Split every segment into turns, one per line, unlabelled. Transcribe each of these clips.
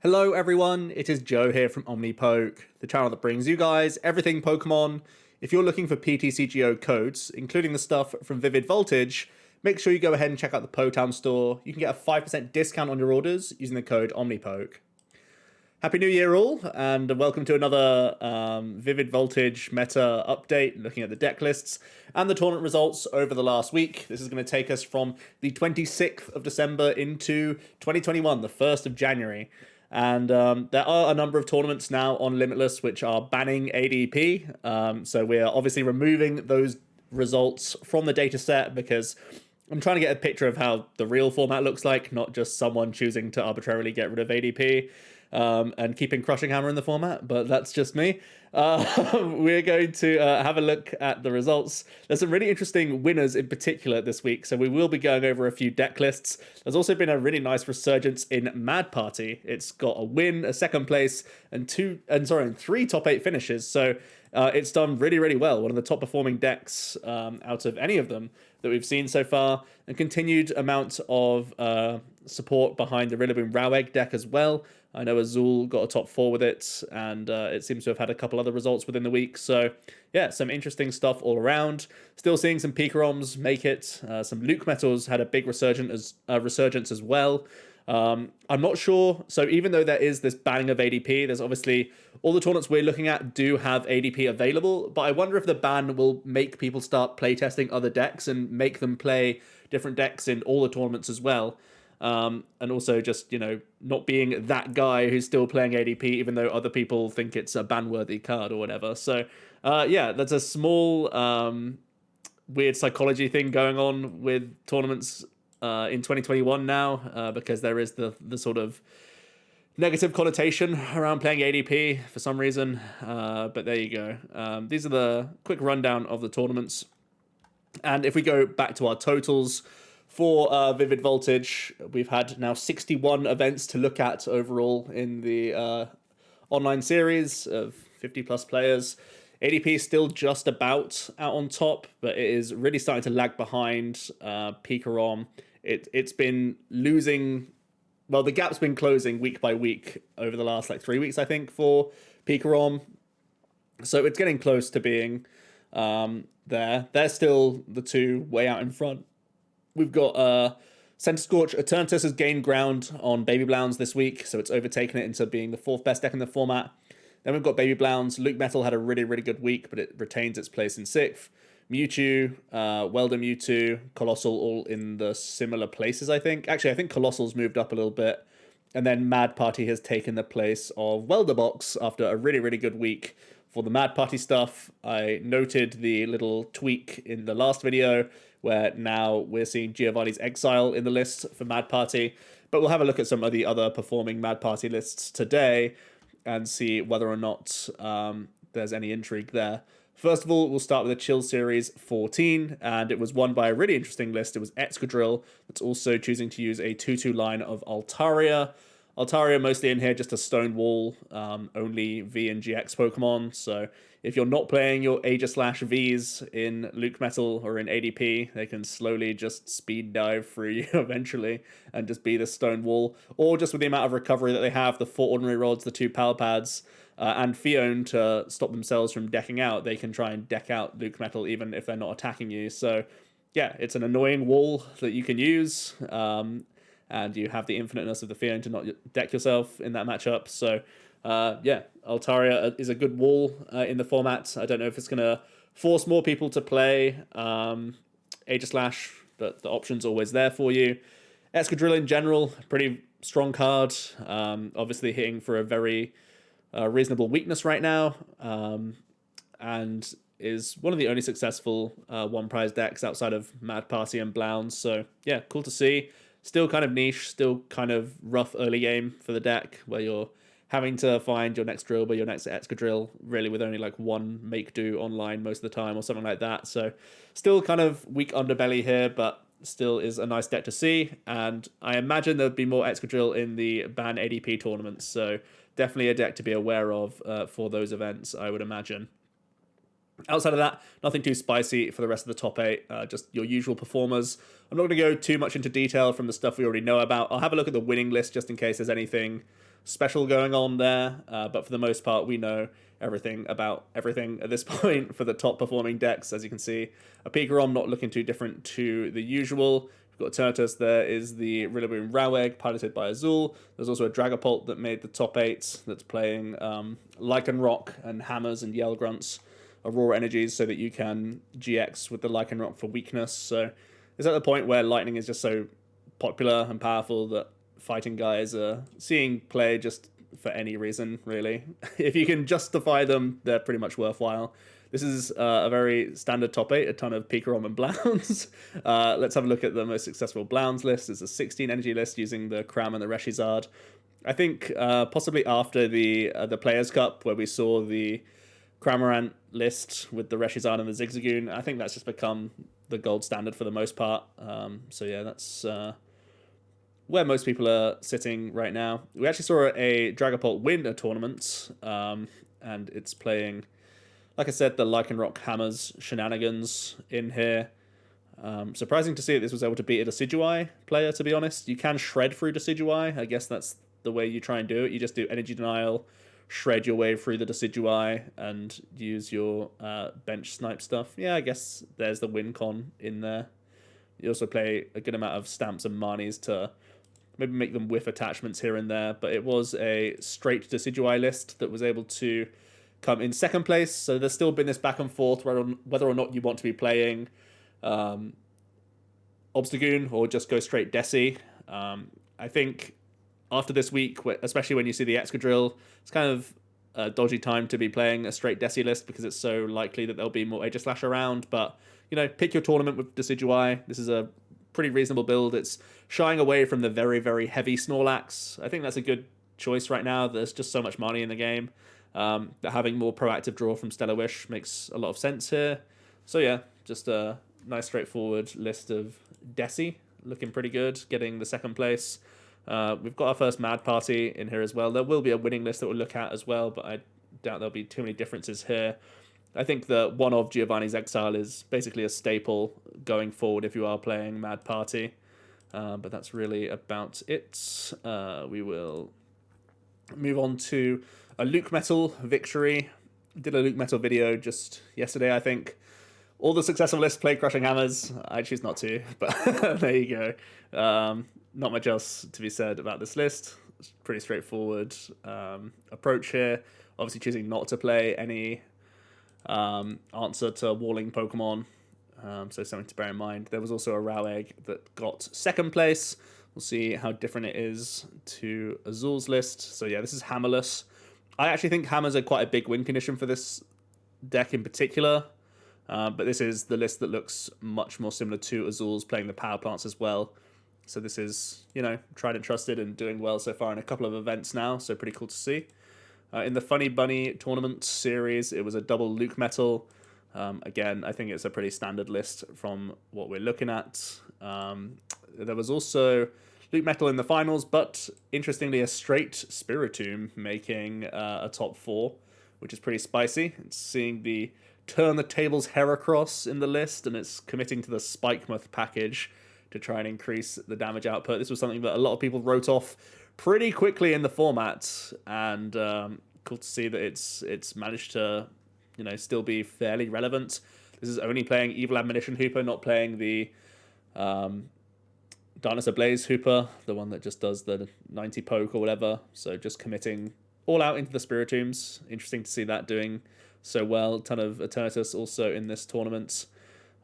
Hello everyone, it is Joe here from Omnipoke, the channel that brings you guys everything Pokemon. If you're looking for PTCGO codes, including the stuff from Vivid Voltage, make sure you go ahead and check out the Potown store. You can get a 5% discount on your orders using the code Omnipoke. Happy New Year all, and welcome to another Vivid Voltage meta update, looking at the deck lists and the tournament results over the last week. This is going to take us from the 26th of December into 2021, the 1st of January. And there are a number of tournaments now on Limitless which are banning ADP. So we are obviously removing those results from the data set because I'm trying to get a picture of how the real format looks like, not just someone choosing to arbitrarily get rid of ADP and keeping Crushing Hammer in the format, but that's just me. We're going to have a look at the results. There's some really interesting winners in particular this week, so we will be going over a few deck lists. There's also been a really nice resurgence in Mad Party. It's got a win, a second place, and three top 8 finishes. So it's done really, really well. One of the top performing decks out of any of them that we've seen so far, and continued amount of support behind the Rillaboom Rowegg deck as well. I know Azul got a top 4 with it, and it seems to have had a couple other results within the week. So yeah, some interesting stuff all around. Still seeing some Pikaroms make it. Some Luke Metals had a big resurgence as well. I'm not sure. So even though there is this banning of ADP, there's obviously all the tournaments we're looking at do have ADP available, but I wonder if the ban will make people start playtesting other decks and make them play different decks in all the tournaments as well. And also just, not being that guy who's still playing ADP, even though other people think it's a ban-worthy card or whatever. So, yeah, there's a small weird psychology thing going on with tournaments in 2021 now, because there is the sort of negative connotation around playing ADP for some reason. But there you go. These are the quick rundown of the tournaments. And if we go back to our totals for Vivid Voltage, we've had now 61 events to look at overall in the online series of 50 plus players. ADP is still just about out on top, but it is really starting to lag behind Pikarom. It's been losing. Well, the gap's been closing week by week over the last 3 weeks, I think, for Pikarom. So it's getting close to being there. They're still the two way out in front. We've got Center Scorch. Eternatus has gained ground on Baby Blounds this week, so it's overtaken it into being the 4th best deck in the format. Then we've got Baby Blounds. Luke Metal had a really, really good week, but it retains its place in 6th. Mewtwo, Welder Mewtwo, Colossal all in the similar places, I think. Actually, I think Colossal's moved up a little bit. And then Mad Party has taken the place of Welder Box after a really, really good week for the Mad Party stuff. I noted the little tweak in the last video where now we're seeing Giovanni's Exile in the list for Mad Party. But we'll have a look at some of the other performing Mad Party lists today and see whether or not there's any intrigue there. First of all, we'll start with the Chill Series 14, and it was won by a really interesting list. It was Excadrill that's also choosing to use a 2-2 line of Altaria. Altaria mostly in here, just a Stone Wall, only V and GX Pokemon. So if you're not playing your Aegis/Vs in Luke Metal or in ADP, they can slowly just speed dive through you eventually and just be the Stone Wall. Or just with the amount of recovery that they have, the 4 Ordinary Rods, the 2 Pal Pads, and Fion to stop themselves from decking out, they can try and deck out Luke Metal even if they're not attacking you. So yeah, it's an annoying wall that you can use. And you have the infiniteness of the Fion to not deck yourself in that matchup. So, yeah, Altaria is a good wall in the format. I don't know if it's going to force more people to play Aegislash, but the option's always there for you. Excadrill in general, pretty strong card. Obviously hitting for a very reasonable weakness right now. And is one of the only successful one-prize decks outside of Mad Party and Blounds. So, yeah, cool to see. Still kind of niche, still kind of rough early game for the deck, where you're having to find your next Drillbur, your next Excadrill, really with only one make-do online most of the time or something like that. So still kind of weak underbelly here, but still is a nice deck to see. And I imagine there'll be more Excadrill in the ban ADP tournaments, so definitely a deck to be aware of for those events, I would imagine. Outside of that, nothing too spicy for the rest of the top 8, just your usual performers. I'm not going to go too much into detail from the stuff we already know about. I'll have a look at the winning list just in case there's anything special going on there, but for the most part, we know everything about everything at this point for the top performing decks. As you can see, a Pikarom not looking too different to the usual. We've got Turtus, there is the Rillaboom Rowegg piloted by Azul. There's also a Dragapult that made the top 8 that's playing Lycanroc and Hammers and Yell Grunts. Aurora Energies so that you can GX with the Lycanroc for weakness. So it's at the point where Lightning is just so popular and powerful that fighting guys are seeing play just for any reason, really. If you can justify them, they're pretty much worthwhile. This is a very standard top 8, a ton of Pikarom and Blounds. Let's have a look at the most successful Blounds list. It's a 16 energy list using the Cram and the Reshizard. I think possibly after the Players' Cup, where we saw the Cramorant list with the Reshizard and the Zigzagoon, I think that's just become the gold standard for the most part. So yeah, that's where most people are sitting right now. We actually saw a Dragapult win a tournament, and it's playing, like I said, the Lycanroc Hammers shenanigans in here. Surprising to see that this was able to beat a Decidueye player, to be honest. You can shred through Decidueye. I guess that's the way you try and do it. You just do Energy Denial, shred your way through the Decidueye, and use your bench snipe stuff. Yeah, I guess there's the win con in there. You also play a good amount of Stamps and Marnies to maybe make them whiff attachments here and there, but it was a straight Decidueye list that was able to come in second place, so there's still been this back and forth whether or not you want to be playing Obstagoon or just go straight Desi. I think after this week, especially when you see the Excadrill, it's kind of a dodgy time to be playing a straight Desi list because it's so likely that there'll be more Aegislash around. But, you know, pick your tournament with Decidueye. This is a pretty reasonable build. It's shying away from the very, very heavy Snorlax. I think that's a good choice right now. There's just so much money in the game that having more proactive draw from Stellar Wish makes a lot of sense here. So yeah, just a nice straightforward list of Desi. Looking pretty good, getting the second place. We've got our first Mad Party in here as well. There will be a winning list that we'll look at as well, but I doubt there'll be too many differences here. I think the one of Giovanni's Exile is basically a staple going forward if you are playing Mad Party. But that's really about it. We will move on to a Luke Metal victory. Did a Luke Metal video just yesterday, I think. All the successful lists play Crushing Hammers. I choose not to, but there you go. Not much else to be said about this list. It's pretty straightforward approach here. Obviously choosing not to play any answer to walling Pokemon. So something to bear in mind. There was also a Rowegg that got second place. We'll see how different it is to Azul's list. So yeah, this is Hammerless. I actually think Hammers are quite a big win condition for this deck in particular. But this is the list that looks much more similar to Azul's, playing the Power Plants as well. So this is, you know, tried and trusted and doing well so far in a couple of events now. So pretty cool to see. In the Funny Bunny tournament series, it was a double Luke Metal. Again, I think it's a pretty standard list from what we're looking at. There was also Luke Metal in the finals, but interestingly, a straight Spiritomb making a top 4, which is pretty spicy. It's seeing the Turn the Tables Heracross in the list, and it's committing to the Spikemuth package to try and increase the damage output. This was something that a lot of people wrote off pretty quickly in the format, and cool to see that it's managed to, you know, still be fairly relevant. This is only playing Evil Admonition Hooper, not playing the Dinosaur Blaze Hooper, the one that just does the 90 poke or whatever. So just committing all out into the Spiritombs. Interesting to see that doing so well. Ton of Eternatus also in this tournament.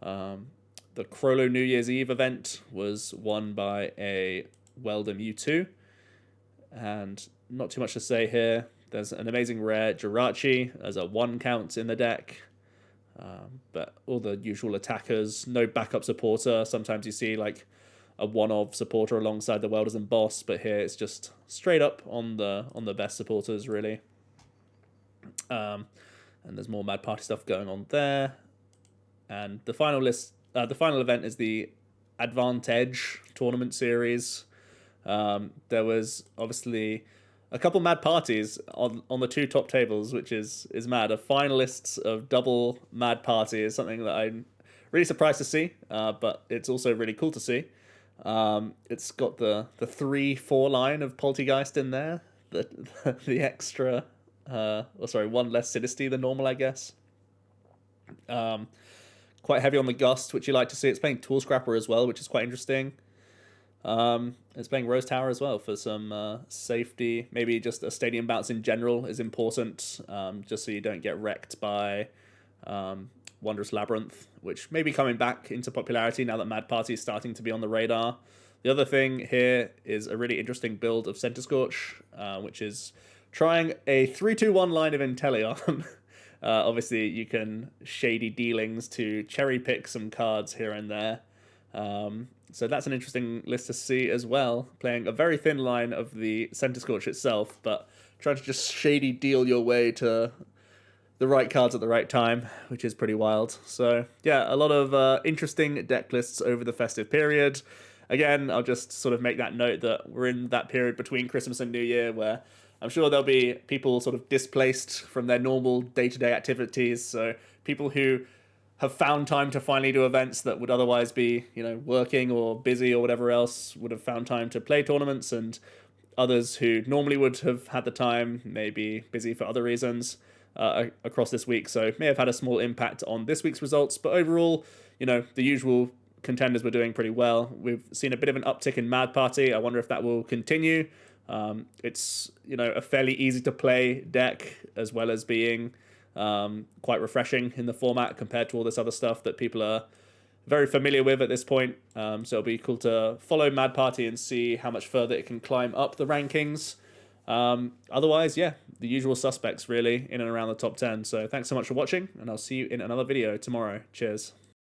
The Crollo New Year's Eve event was won by a Weldon Mewtwo. And not too much to say here. There's an amazing rare Jirachi as a 1 count in the deck. But all the usual attackers, no backup supporter. Sometimes you see like a one-of supporter alongside the Welders and Boss, but here it's just straight up on the best supporters, really. And there's more Mad Party stuff going on there. And the final the final event is the Advantage tournament series. There was obviously a couple mad parties on the two top tables, which is mad. A finalists of double mad party is something that I'm really surprised to see, but it's also really cool to see. It's got the 3/4 line of Poltergeist in there, the extra, one less Sidesty than normal, I guess. Quite heavy on the Gust, which you like to see. It's playing Tool Scrapper as well, which is quite interesting. It's playing Rose Tower as well for some safety. Maybe just a stadium bounce in general is important, just so you don't get wrecked by Wondrous Labyrinth, which may be coming back into popularity now that Mad Party is starting to be on the radar. The other thing here is a really interesting build of Center Scorch, which is trying a 3-2-1 line of Inteleon. Obviously, you can shady dealings to cherry pick some cards here and there. So that's an interesting list to see as well. Playing a very thin line of the Center Scorch itself, but trying to just shady deal your way to the right cards at the right time, which is pretty wild. So yeah, a lot of interesting deck lists over the festive period. Again, I'll just sort of make that note that we're in that period between Christmas and New Year where I'm sure there'll be people sort of displaced from their normal day-to-day activities. So people who have found time to finally do events that would otherwise be, working or busy or whatever else, would have found time to play tournaments, and others who normally would have had the time, maybe busy for other reasons, across this week. So may have had a small impact on this week's results. But overall, the usual contenders were doing pretty well. We've seen a bit of an uptick in Mad Party. I wonder if that will continue. It's, a fairly easy to play deck, as well as being quite refreshing in the format compared to all this other stuff that people are very familiar with at this point. So it'll be cool to follow Mad Party and see how much further it can climb up the rankings. Otherwise, yeah, the usual suspects really in and around the top 10. So thanks so much for watching, and I'll see you in another video tomorrow. Cheers.